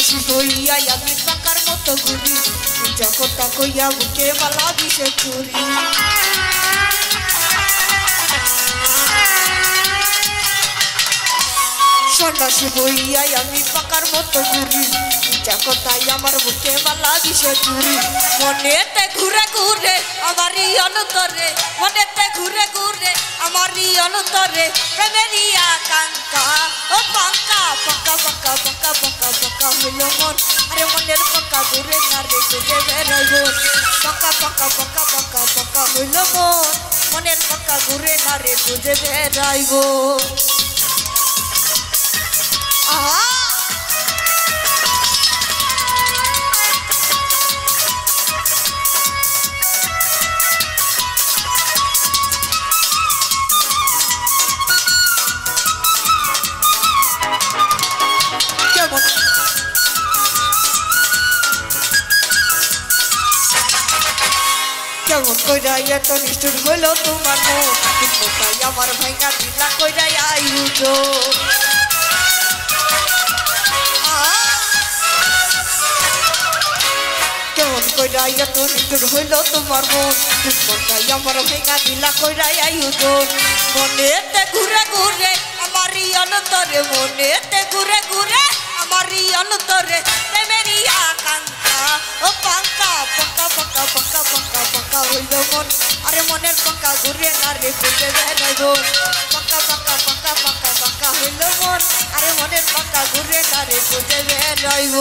সন্ন্যাসী হইয়া আমি পাকার মতো ঘুরি কথা কইয়া বুকে বালা দিছে চুরি সন্ন্যাসী হইয়া আমি পাকার মতো ঘুরি কথাই আমার বুকে বালা দিছে চুরি মনেতে ঘুরে ঘুরে আমারই অন্তরে মনেতে ঘুরে ঘুরে আমারই অন্তরে প্রেমেরই আকাঙ্ক্ষা ও পাঙ্কা পাকা পাকা পাকা পাকা পাকা হইল মন আরে মনের পাকা ঘুরে না রে খুঁজে বেড়াইব পাকা পাকা পাকা পাকা পাকা হইল মন মনের পাকা ঘুরে না রে খুঁজে বেড়াইব আহা কেমন কইরা এত নিষ্ঠুর হইল তোমার মন কোথায় আমার ভাঙা দিলা কইরা আইউজো কেমন কইরা এত নিষ্ঠুর হইল তোমার মন কোথায় আমার ভাঙা দিলা কইরা আইউজো মনেতে ঘুরে ঘুরে আমারই অন্তরে মনেতে ঘুরে ঘুরে আমারই অন্তরে প্রেমেরই আকাঙ্ক্ষা ও পাঙ্কা পাকা পাকা পাকা পাকা পাকা হইল মন আরে মনের পাকা ঘুরে না রে খুঁজে বেড়াইব পাকা পাকা পাকা পাকা পাকা হইল মন আরে মনের পাকা ঘুরে না রে খুঁজে বেড়াইব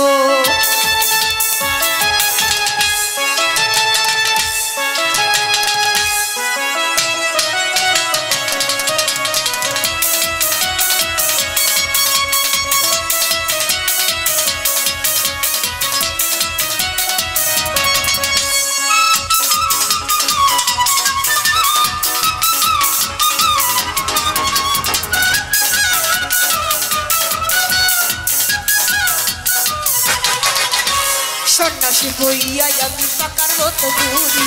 সন্ন্যাসী হইয়া আমি পাকার মতো ঘুরি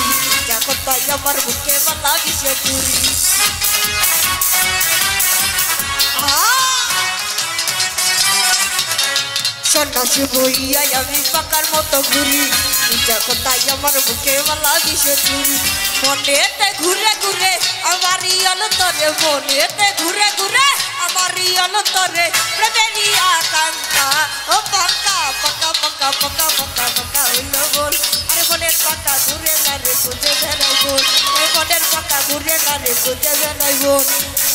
কথাই আমার বুকে বালা দিছে চুরি সন্ন্যাসী হইয়া আমি পাকার মতো ঘুরি কথাই আমার বুকে বালা দিছে চুরি মনেতে ঘুরে ঘুরে আমারই অন্তরে মনেতে ঘুরে ঘুরে আমারই অন্তরে প্রেমেরই আকাঙ্ক্ষা ও পাকা পাকা পাকা পাকা পাকা পাকা হইল বল আরে মনের পাকা ঘুরে না রে খুঁজে বেড়াইব মনের পাকা ঘুরে না রে খুঁজে বেড়াইব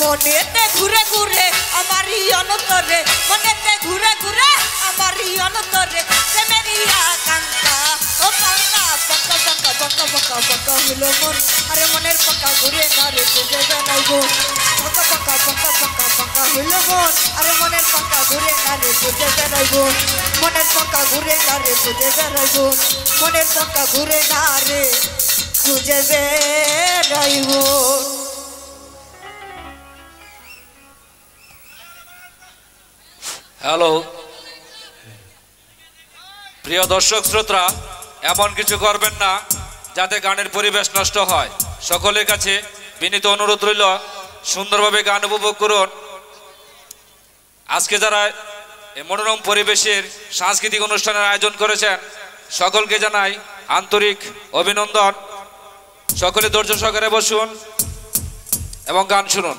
মনেতে ঘুরে ঘুরে আমারই অন্তরে মনেতে ঘুরে ঘুরে আমারই অন্তরে প্রেমেরই আকাঙ্ক্ষা ও পাকা পাকা পাকা পাকা পাকা পাকা হইল মন আরে মনের পাকা ঘুরে না রে খুঁজে বেড়াইব পাকা পাকা পাকা পাকা পাকা হইল মন আরে মনের পাকা ঘুরে না রে খুঁজে বেড়াইব মনের পাকা ঘুরে না রে খুঁজে বেড়াইব মনের পাকা ঘুরে না রে খুঁজে বেড়াইব হ্যালো প্রিয় দর্শক শ্রোতা এমন কিছু করবেন না যাতে গানের পরিবেশ নষ্ট হয় সকলের কাছে বিনীত অনুরোধ রইল সুন্দরভাবে গান উপভোগ করুন আজকে যারা এই মনোরম পরিবেশের সাংস্কৃতিক অনুষ্ঠানের আয়োজন করেছেন সকলকে জানাই আন্তরিক অভিনন্দন সকলে ধৈর্য সহকারে বসুন এবং গান শুনুন